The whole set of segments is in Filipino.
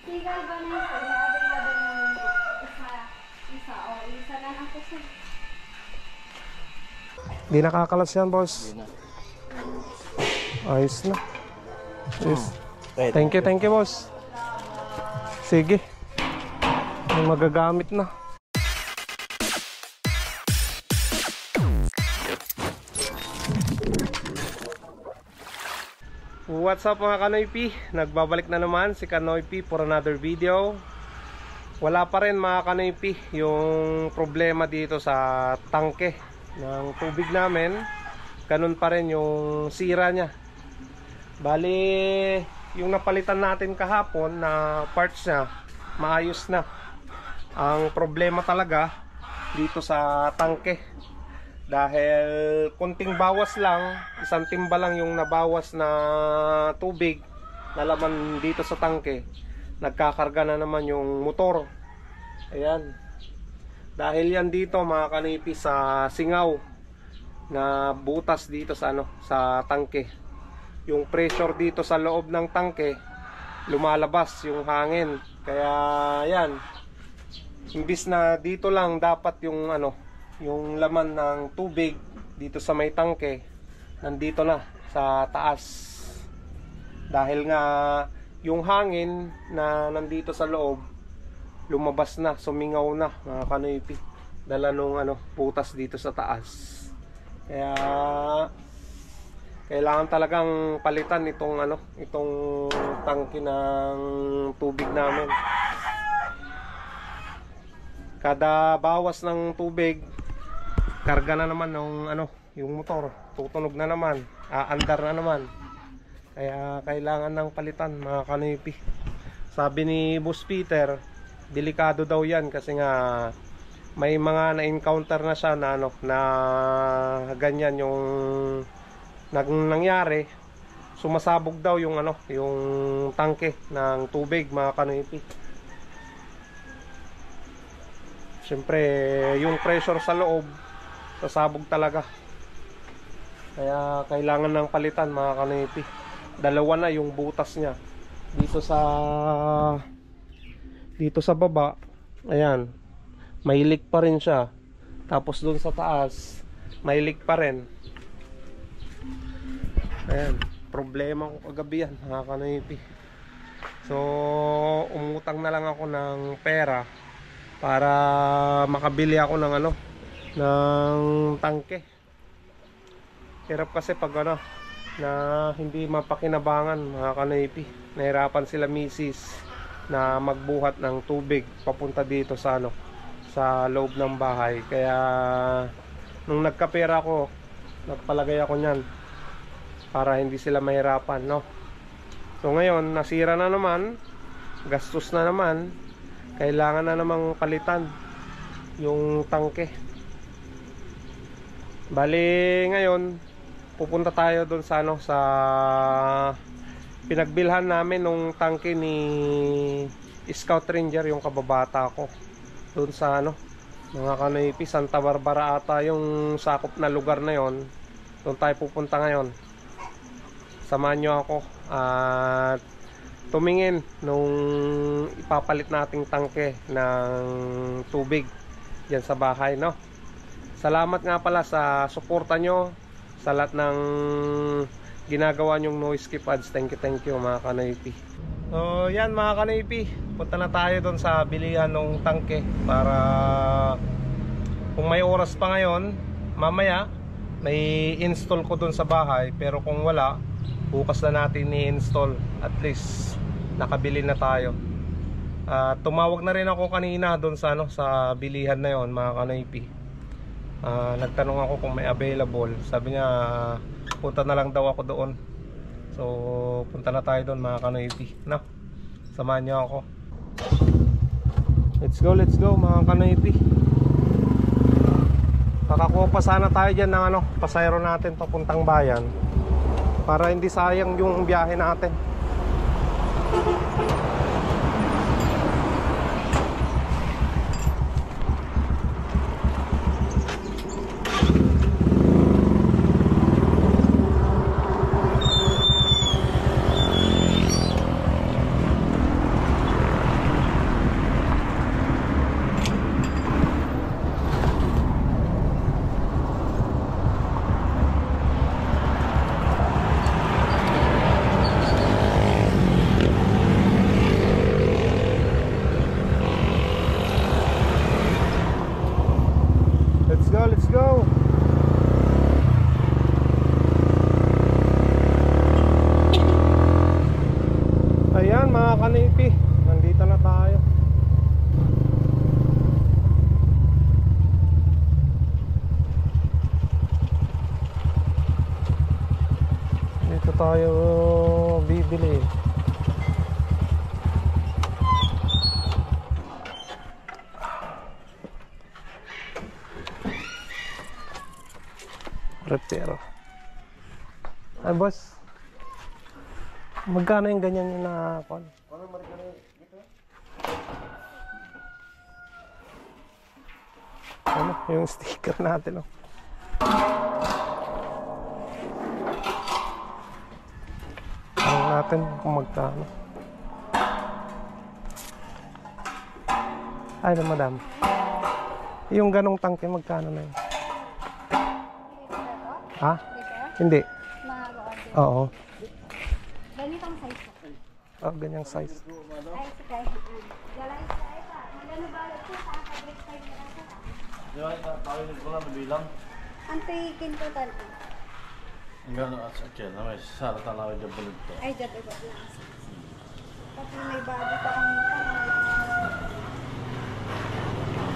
Sigal ba na yun? Available naman po. Isa. O, isa na lang po sir. Di nakakalas yan, boss. Ayos na. Yes. Thank you, boss. Sige. May magagamit na. What's up mga Kanoy P? Nagbabalik na naman si Kanoy P for another video. Wala pa rin mga Kanoy P yung problema dito sa tangke ng tubig namin. Ganun pa rin yung sira niya. Bali, yung napalitan natin kahapon na parts niya, maayos na. Ang problema talaga dito sa tangke, dahil kunting bawas lang, isang timba lang yung nabawas na tubig na laman dito sa tangke, nagkakarga na naman yung motor. Ayan, dahil yan dito mga kanipi sa singaw na butas dito sa sa tangke. Yung pressure dito sa loob ng tangke, lumalabas yung hangin. Kaya yan, imbis na dito lang dapat yung yung laman ng tubig dito sa may tangke, nandito na sa taas. Dahil nga yung hangin na nandito sa loob lumabas na, sumingaw na mga kanipi, dala nung butas dito sa taas. Kaya kailangan talagang palitan itong itong tangke ng tubig namin. Kada bawas ng tubig, karga na naman ng yung motor, tutunog na naman, aandar na naman. Kaya kailangan ng palitan mga kanipi. Sabi ni Boss Peter, delikado daw yan kasi nga may mga na-encounter na siya na na ganyan yung nangyari. Sumasabog daw yung yung tangke ng tubig mga kanipi. Siyempre yung pressure sa loob sasabog talaga. Kaya kailangan ng palitan mga kanipi. Dalawa na yung butas niya dito sa baba. Ayan, may leak pa rin siya. Tapos dun sa taas may leak pa rin. Ayan, problema ko kagabi yan mga kanipi. So umutang na lang ako ng pera para makabili ako ng ng tangke. Hirap kasi pag na hindi mapakinabangan mga kanipi. Nahirapan sila misis na magbuhat ng tubig papunta dito sa sa loob ng bahay. Kaya nung nagkapera ako, nagpalagay ako niyan para hindi sila mahirapan, So ngayon nasira na naman, gastos na naman, kailangan na namang palitan yung tangke. Bali ngayon pupunta tayo doon sa sa pinagbilhan namin nung tangke ni Scout Ranger, yung kababata ko. Doon sa mga kanipi, Santa Barbara ata yung sakop na lugar na yon. Doon tayo pupunta ngayon. Samahan nyo ako at tumingin nung ipapalit nating tangke ng tubig dyan sa bahay, Salamat nga pala sa suporta nyo sa lahat ng ginagawa nyong noise skip ads. Thank you mga kanipi. So yan mga kanipi, punta na tayo doon sa bilihan ng tangke para kung may oras pa ngayon, mamaya may install ko doon sa bahay. Pero kung wala, bukas na natin i-install. At least nakabili na tayo. Tumawag na rin ako kanina doon sa sa bilihan na yon mga kanipi. Nagtanong ako kung may available. Sabi niya punta na lang daw ako doon. So punta na tayo doon mga kanipi, samahan niyo ako. Let's go mga kanipi. Kakakuha pa sana tayo dyan ng pasayro natin papuntang bayan, para hindi sayang yung biyahe natin. kanipi, nandito na tayo. Dito tayo bibili. Repero. Ay boss, magkano yung ganyan yung nakakon? Ano, yung sticker natin oh. Tanong natin kung magkano. Ay na madam, yung ganong tangke magkano na yun? Ha? Hindi. Oo. Ganitong size po. Oh, ganyang size. Ay, sige. Galay sa ita. Magano ba ito sa fabric side na ito? Yung tayo ko lang nabilang. Antikin ko talo. Gano'n at sa tiyan, may sara talawa dyan bulit to. Ay, dyan iba lang. Kasi may body pa kami pa.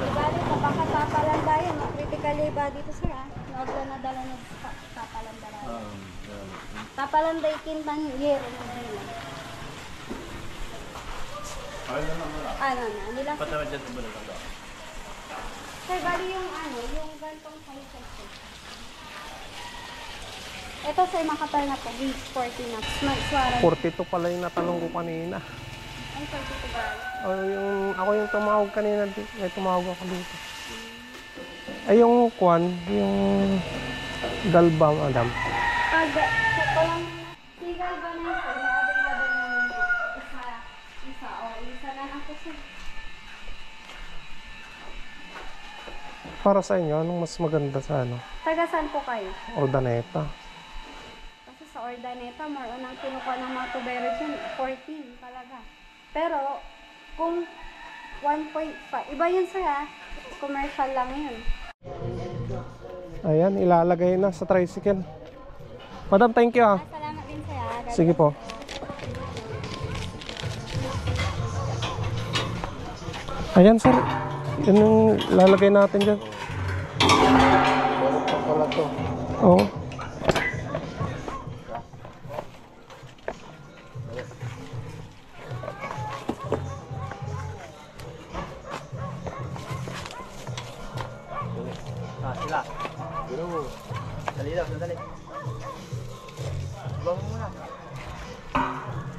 Bali pa, baka tapalandayan. Critically body to sir ah. Huwag na nadala ng tapalandayan. Tapalanday kintang yero ng dila. Ay, na naman lang. Ano na, nila Ba't naman dyan bulit to? sir, bali yung ano, yung gantong size sir. Ito sir, makatal na po, gauge 40 na. Swara. 42 pala yung natanong ko kanina. Ay, 42 ba? Ako yung tumawag kanina, may tumawag ako dito. Ay yung kwan, yung galba madam. Check ko lang na. Sigal ba na yun sir? May available naman po. Isa o isa na lang po sir. Para sa inyo, anong mas maganda sa ano? Taga saan po kayo? Ordaneta. Kasi sa Ordaneta, more on ang kinukuha ng mga tuberos yun, 14 talaga. Pero, kung 1.5, iba yun sir ha, commercial lang yun. Ayan, ilalagay na sa tricycle. Madam, thank you ah. Salamat din sir ha. Sige po. Ayan sir, yun yung lalagay natin dyan. Wala to. Oo. Sila. Pero, dali lang, dali. Bang muna.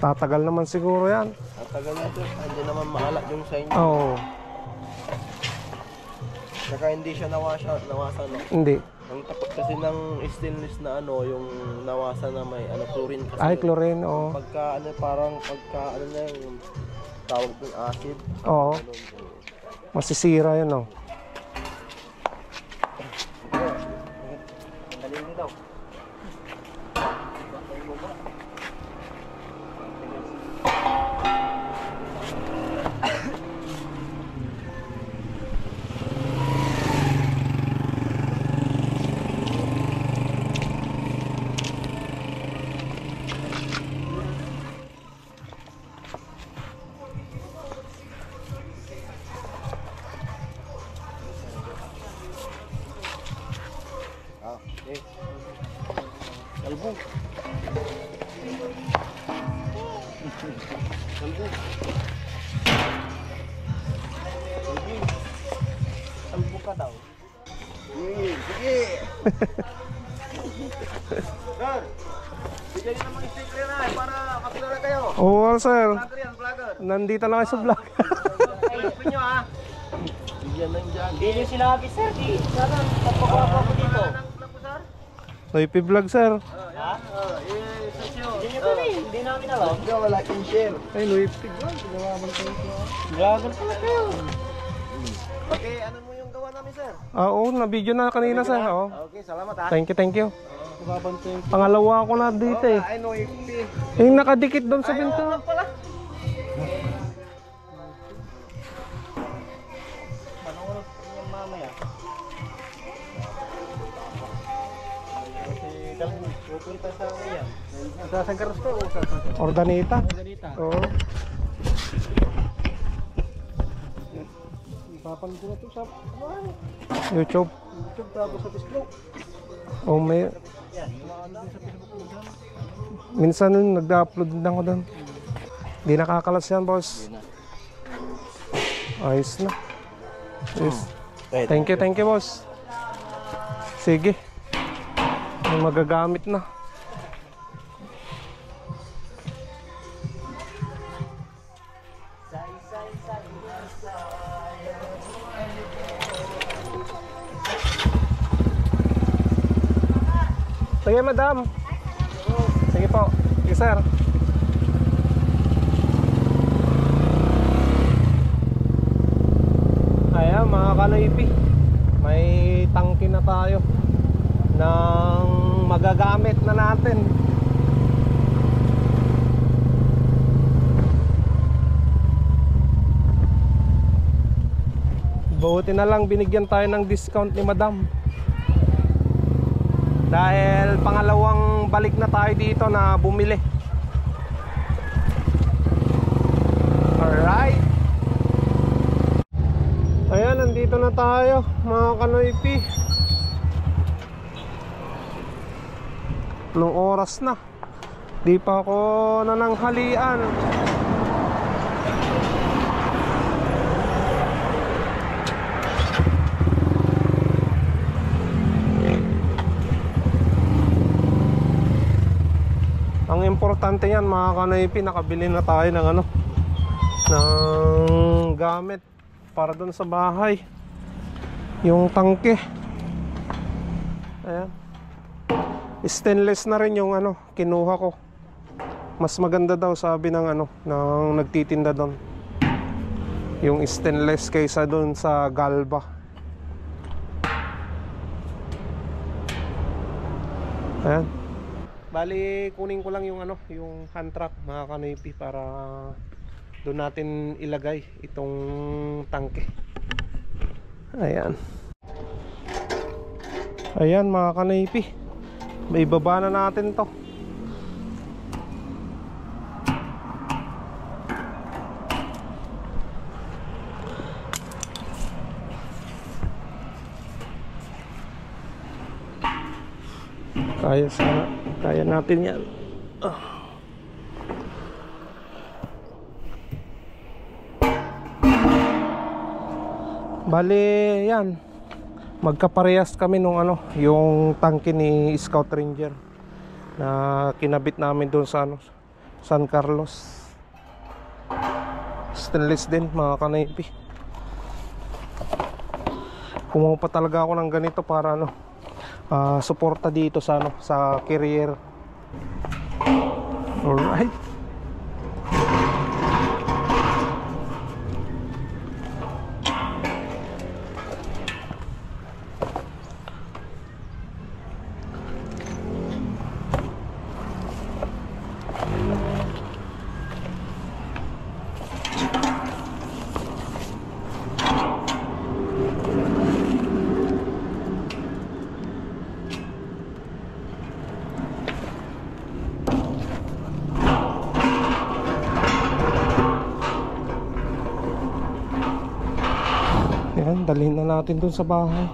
Tatagal naman siguro yan. Ang tagal nito, hindi naman maalat yung sa inyo. Oo. Saka hindi siya nawasan. No? Hindi. Ang tapat kasi ng stainless na ano, yung nawasan na may ano, chlorine kasi. Ay, yun. chlorine, oo. Pagka ano, parang pagka ano na yung tawag ng acid. Oo. Ano, Masisira yun, oh. dali nyo daw. Okay. Kalbo. Kalbo. Kalbo ka daw. Sige. Sir, bigyan niyo naman sticker na para makilala kayo. Oo, sir. Vlogger yan, vlogger. Nandito lang kayo sa vlog. Ayun nyo ha. Bigyan ng dyan. Hindi nyo sinabi, sir. Di. Sana, pagpapagawa ko dito. Noipi vlog, sir. Ha? I-search nyo. Hindi nyo pala eh. Hindi namin alam. Go, like and share. Ay, Noipi vlog. Ginawaban ko ito. Vlogger pala kayo. Okay, ano mo yung gawa namin, sir? Oo, na-video na kanina, sir. Oo. Okay, salamat ha. Thank you, thank you. Pangalawa ko na dito eh. Ay, no, Yung nakadikit doon sa pinto. pala. Panunod yung mamaya. Kasi talagang pupunta sa uyan. Sa San Carlos ko o sa Ordaneta. Ganita. Oo. Papan ko na to sa YouTube. YouTube tapos sa Facebook. O may... Yan, maano din sa Facebook minsan. Minsan nag-upload din ako doon. Di nakakalas yan, boss. Ayos na. Yes. Thank you, boss. Sige. May magagamit na. Sige, madam. Sige po. Sige, sir. Ayan, mga kanoypi. May tangke na tayo ng magagamit na natin. Buti na lang binigyan tayo ng discount ni madam. Dahil pangalawang balik na tayo dito na bumili. Alright. Ayan, nandito na tayo mga kanoypi. Anong oras na? Di pa ako nananghalian. Ang importante yan mga kanoypi, nakabili na tayo ng ano, ng gamit para doon sa bahay. Yung tangke. Ayan. Stainless na rin yung ano, kinuha ko. Mas maganda daw sabi ng ano, ng nagtitinda doon. Yung stainless kaysa doon sa Galva. Ayan. Bali, kunin ko lang yung ano, yung hand trap mga kanoypi para doon natin ilagay itong tangke. Ayan. Ayan mga kanoypi. May baba na natin to. Kaya natin yan. Bali yan, magkaparehas kami nung ano, yung tangke ni Scout Ranger na kinabit namin doon sa ano, San Carlos. Stainless din mga kanoypi. Kumuha pa talaga ako ng ganito para ano, suporta dito sa ano, sa carrier. Alright. Yan, dalhin na natin dun sa bahay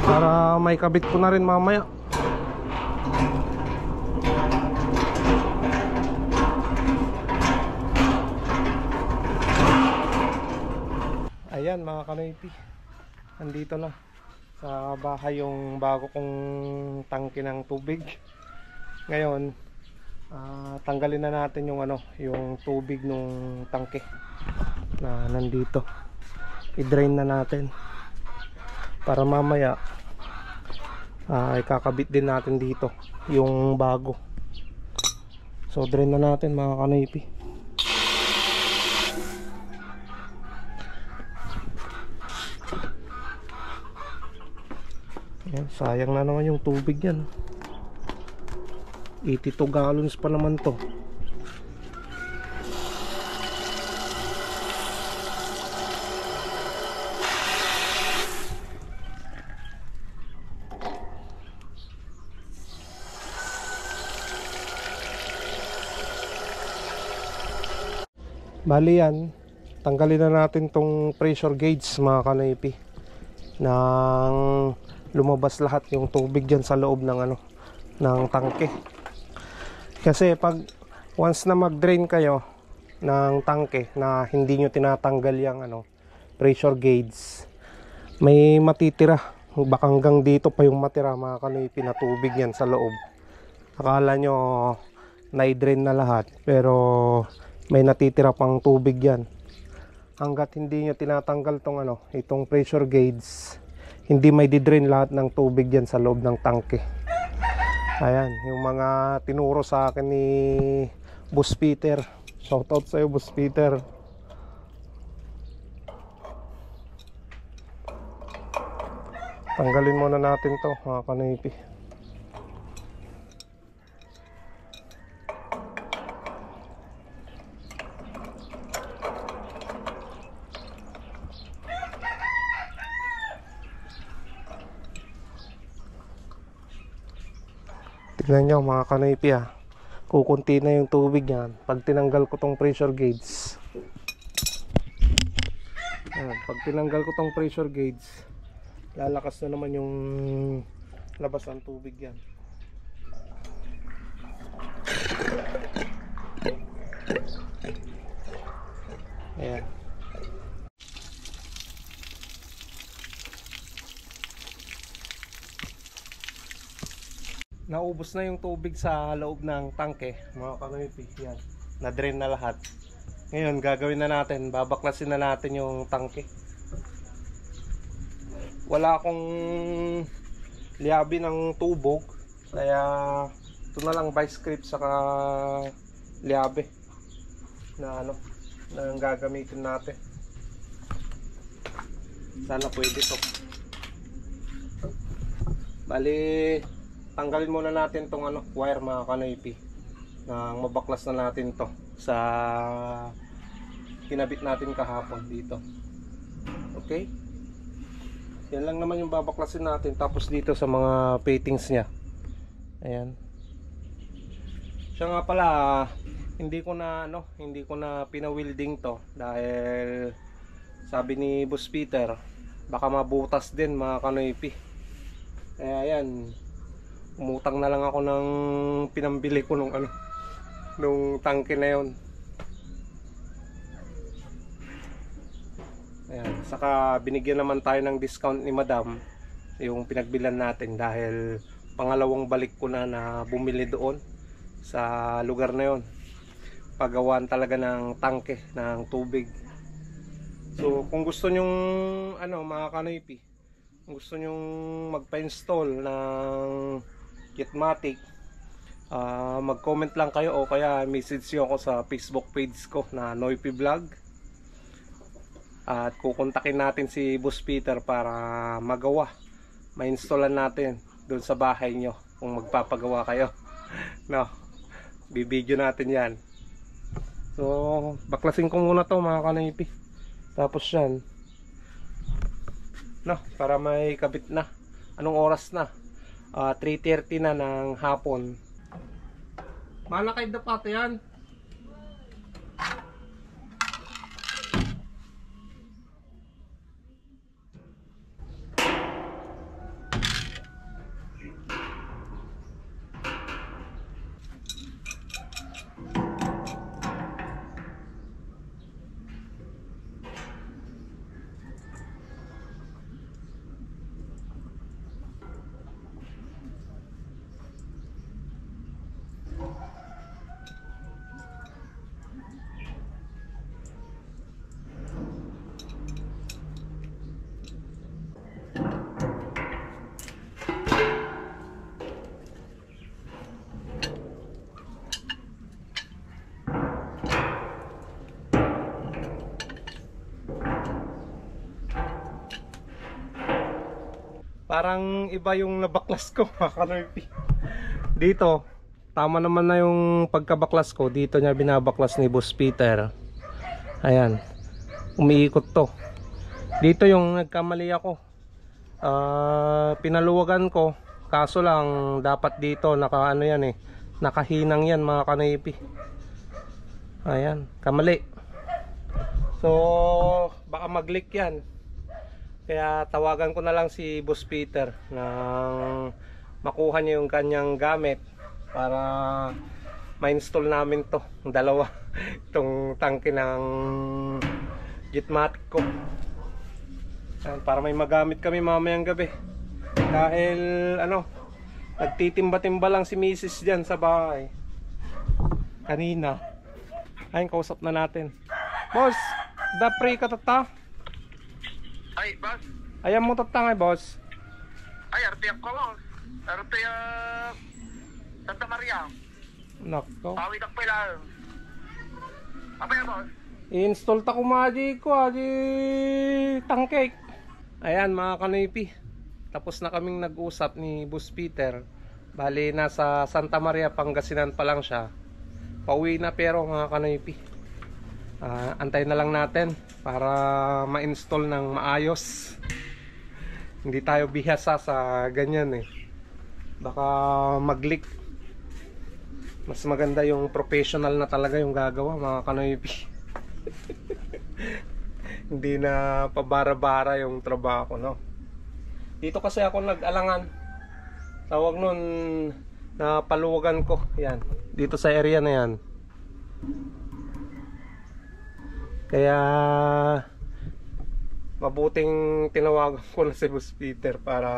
para may kabit ko na rin mamaya. Ayan mga kanoypi, nandito na sa bahay yung bago kong tangke ng tubig. Ngayon tanggalin na natin yung ano, yung tubig nung tangke na nandito. I-drain na natin para mamaya ikakabit din natin dito yung bago. So drain na natin mga kanoypi. Ayan, sayang na naman yung tubig yan. 82 gallons pa naman to. Bali yan, tanggalin na natin tong pressure gauge mga kanoypi, nang lumabas lahat yung tubig dyan sa loob ng ng tangke. Kasi pag once na mag-drain kayo ng tangke na hindi nyo tinatanggal yung pressure gauge, may matitira, baka hanggang dito pa yung matira mga kanoypi na tubig yan sa loob. Akala nyo na-drain na lahat, pero may natitira pang tubig yan. Hanggat hindi nyo tinatanggal tong itong pressure gauge, hindi may di-drain lahat ng tubig yan sa loob ng tangke. Ayan, yung mga tinuro sa akin ni Boss Peter. Shoutout sa'yo, Boss Peter. Tanggalin muna natin to mga kanoypi. Tignan nyo mga kanoypi, kukunti na yung tubig yan pag tinanggal ko tong pressure gauge. Ayan, pag tinanggal ko tong pressure gauge, lalakas na naman yung labas ng tubig yan. Ayan. Naubos na yung tubig sa loob ng tangke mga kanoypi. Yan, na-drain na lahat. Ngayon gagawin na natin, babaklasin na natin yung tangke. Wala akong liabi ng tubog, kaya ito na lang vice grip saka liabe na na gagamitin natin. Sana pwede to. Bali, tanggalin muna natin tong wire mga kanoypi, nang mabaklas na natin to sa kinabit natin kahapon dito. Okay, yan lang naman yung babaklasin natin. Tapos dito sa mga fittings nya, ayan. Siya nga pala, hindi ko na pinawilding to dahil sabi ni Boss Peter baka mabutas din mga kanoypi. Kaya ayan, umutang na lang ako ng pinambili ko nung tangke na yon. Ayan, saka binigyan naman tayo ng discount ni Madam yung pinagbilan natin dahil pangalawang balik ko na bumili doon sa lugar na yon. Pagawaan talaga ng tangke ng tubig. So kung gusto nyong mga kanoypi, kung gusto nyong magpa-install ng Kitmatic, mag-comment lang kayo o kaya message nyo ako sa Facebook page ko na Noypi Vlog, at kukontakin natin si Boss Peter para magawa, ma-installan natin doon sa bahay nyo kung magpapagawa kayo. No, bibidyo natin yan. So baklasin ko muna to mga kanoypi, tapos yan para may kabit na. Anong oras na? 3:30 na ng hapon. Malakay dapat yan. Parang iba yung nabaklas ko mga kanoypi. Dito, tama naman na yung pagkabaklas ko. Dito niya binabaklas ni Boss Peter. Ayan, umiikot to. Dito yung nagkamali ako. Pinaluwagan ko, kaso lang dapat dito nakahinang yan mga kanoypi. Ayan, kamali. So baka mag-leak yan. Kaya tawagan ko na lang si Boss Peter nang makuha niya yung kanyang gamit para ma-install namin to, dalawa. Itong tangke ng Jetmatic ko. Ayan, para may magamit kami mamayang gabi. Dahil ano, nagtitimba-timba lang si Mrs. dyan sa bahay kanina. Ayun, kausap na natin. Boss, dapre ka tata? Ay, boss. Ayan mo tata nga, boss. Ay, artiyak ko, boss. Artiyak Santa Maria. Nako. Pawid ang pila. Apa yan, boss? I-install ta ko maji ko, tangke. Ayan mga kanipi. Tapos na kaming nag-usap ni Boss Peter. Bali nasa Santa Maria, Pangasinan pa lang siya. Pauwi na pero mga kanipi. Antay na lang natin para ma-install ng maayos. Hindi tayo bihasa sa ganyan eh. Baka mag-leak. Mas maganda yung professional na talaga yung gagawa mga kanipi. Hindi na pabara-bara yung trabaho ko, no? Dito kasi ako nag-alangan. Tawag nun na paluwagan ko. Yan, dito sa area na yan. Kaya mabuting tinawagan ko na si Boss Peter para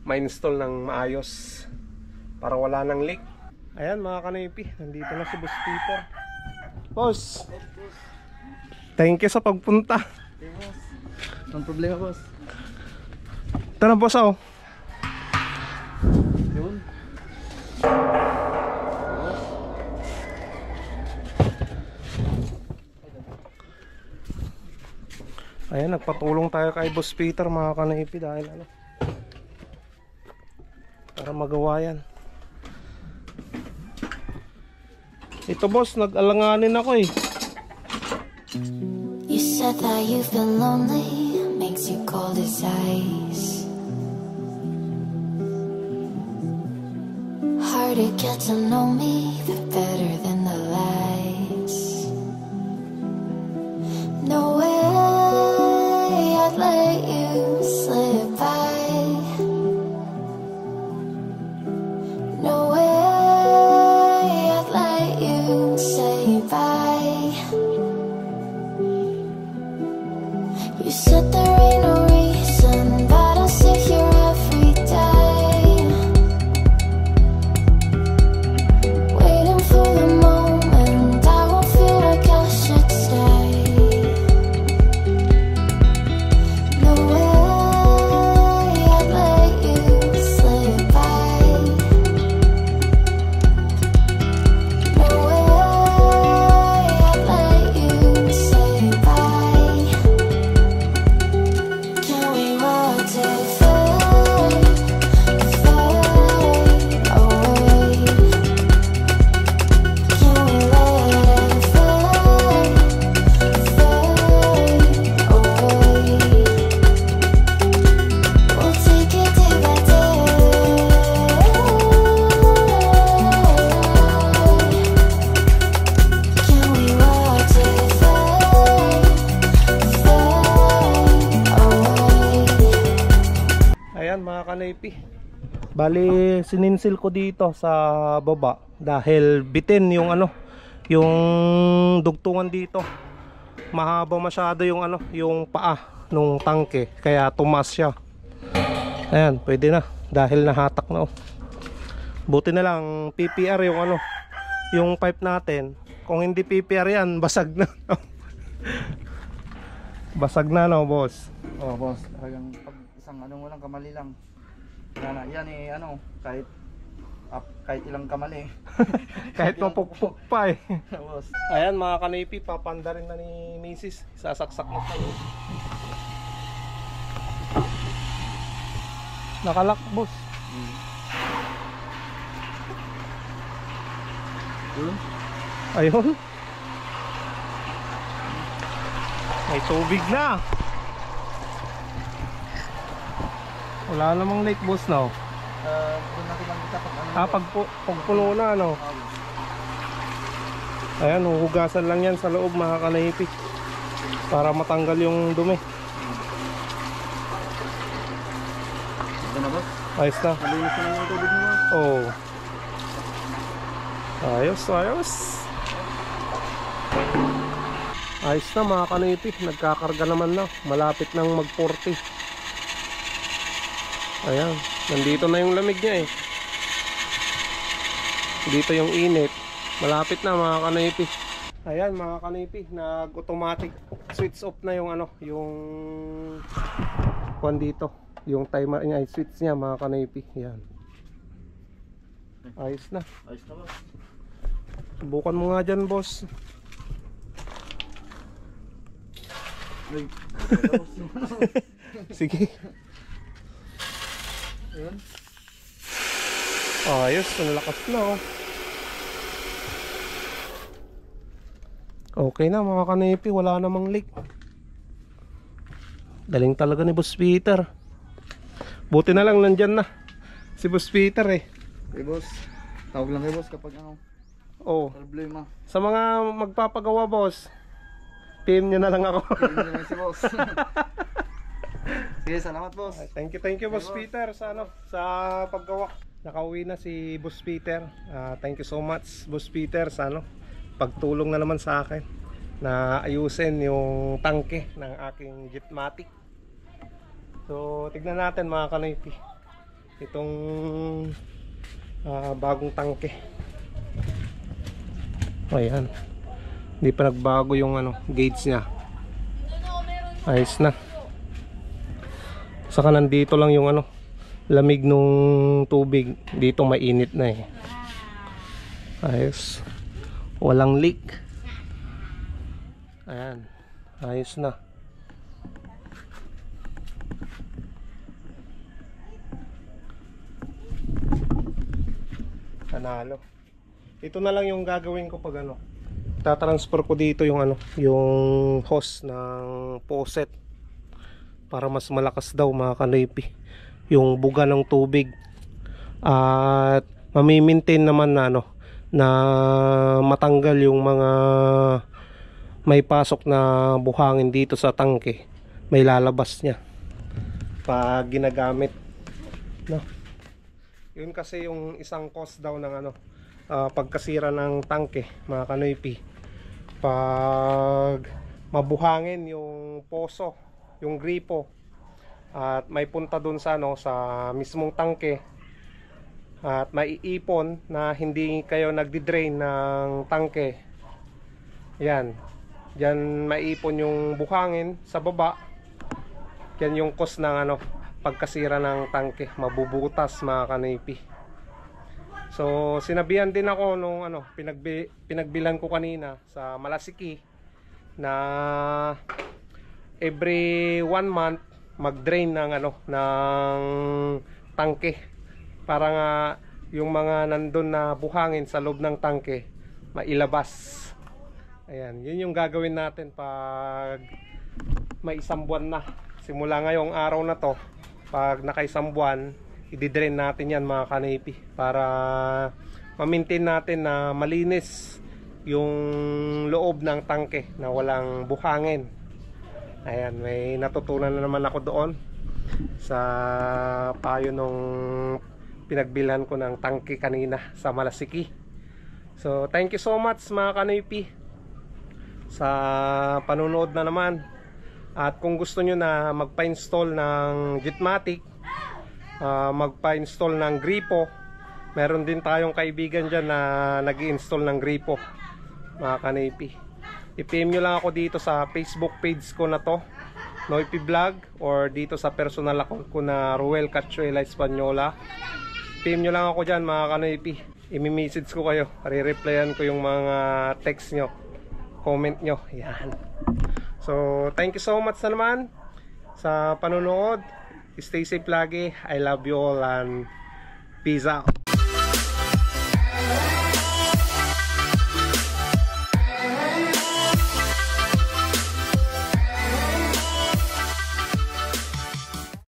ma-install ng maayos, para wala nang leak. Ayan mga kanipi, nandito na si Boss Peter. Boss, thank you sa pagpunta. Okay, boss. Anong problema, boss? Ito na, boss, oh. Yun. Ayan, nagpatulong tayo kay Boss Peter mga kanaipi dahil ano, para magawa yan. Ito boss, nag-alanganin ako eh. You said that you've been lonely, makes you cold as ice. Hard to get to know me, but better than the lies. No way I'd let you slip by. No way I'd let you say bye. You said there ain't no reason, but I'll sit here every day, waiting for the moment I won't feel like I should stay. No way I'd let you slip by. No way I'd let you say bye. Can we watch it fade, fade away? Can we let it fade, fade away? We'll take it day by day. Can we watch it fade, fade away? Ayan mga kanaypi, bali sininsil ko dito sa baba dahil bitin yung ano, yung dugtungan dito. Mahaba masyado yung ano, yung paa nung tangke, kaya tumas siya. Ayan, pwede na dahil nahatak na, oh. Buti na lang PPR yung ano, yung pipe natin. Kung hindi PPR yan, basag na. Basag na, no boss? Oh, boss. Talagang pag isang ano mo lang, kamali lang. Yan eh, ano, kahit ilang kamali. Kahit mapukpuk pa eh. Boss. Ayan mga kanipi, papanda rin na ni Mrs. Sasaksak na tayo. Nakalak boss. Yun. Ayun. May tubig na. Wala namang lake boss na, oh. Doon natin makita pag ano. Pag puno na, ano. Ayan, huhugasan lang yan sa loob mga kanipi. Para matanggal yung dumi. Ito na boss. Ayos na. Malinis na lang yung tubig mo boss. Oh. Ayos, ayos. Ayos na mga kanipi. Nagkakarga naman na. Malapit nang mag 40. Ayan. Nandito na yung lamig niya eh. Dito yung init. Malapit na mga kanipi. Ayan mga kanipi. Nag-automatic switch off na yung ano. Yung kwan dito. Yung timer niya. Switch niya mga kanipi. Ayan. Ayos na. Ayos na boss. Subukan mo nga dyan boss. Ay, Sige. ayun. Ayos, ang lakas na oh. Okay na mga kanipi, wala namang leak. Galing talaga ni Boss Peter. Buti na lang nandyan na si Boss Peter eh. Okay boss. Tawag lang kay boss kapag ano, Oh, problema. sa mga magpapagawa boss, PM nyo na lang ako. Hindi naman si boss. Sige, salamat boss. Thank you Boss Peter sa ano, sa paggawa. Nakauwi na si Boss Peter. Thank you so much Boss Peter sa ano, pagtulong na naman sa akin na ayusin yung tangke ng aking Jetmatic. So tignan natin mga kanipi itong bagong tangke. Ayan, hindi pa nagbago yung ano, gauge nya. Ayos na. Saka nandito lang yung ano, lamig nung tubig. Dito mainit na eh. Ayos. Walang leak. Ayan. Ayos na. Panalo. Ito na lang yung gagawin ko pag ano, tatransfer ko dito yung ano, yung hose ng faucet para mas malakas daw mga kanipi yung buga ng tubig. At mamimaintain naman na ano, na matanggal yung mga may pasok na buhangin dito sa tangke. May lalabas niya pag ginagamit, no? Yun kasi yung isang cause daw ng ano, pagkasira ng tangke mga kanipi, pag mabuhangin yung poso, yung gripo, at may punta dun sa ano, sa mismong tangke, at maiipon na hindi kayo nagdi-drain ng tangke. Yan, diyan maiipon yung buhangin sa baba. Yan yung cause ng ano, pagkasira ng tangke, mabubutas mga kanipi. So sinabihan din ako nung ano, pinagbilan ko kanina sa Malasiki na every 1 month mag-drain ng ano, ng tangke para nga yung mga nandun na buhangin sa loob ng tangke mailabas. Ayan, yun yung gagawin natin pag may 1 buwan na. Simula ngayong araw na to, pag naka 1 buwan, i-drain natin yan mga kanipi para ma-maintain natin na malinis yung loob ng tangke na walang buhangin. Ayan, may natutunan na naman ako doon sa payo nung pinagbilhan ko ng tangke kanina sa Malasiki. So thank you so much mga kanipi sa panunood na naman. At kung gusto nyo na magpa-install ng Jetmatic, magpa-install ng gripo, meron din tayong kaibigan dyan na nag-i-install ng gripo mga kanipi. I-PM nyo lang ako dito sa Facebook page ko na to, Noypi Vlog, or dito sa personal account ko na Ruel Cachuela Española. PM nyo lang ako dyan mga kanipi. I-message ko kayo, re-replyan ko yung mga text nyo, comment nyo. Yan. So thank you so much na naman sa panonood. Stay safe lagi. I love you all and peace out.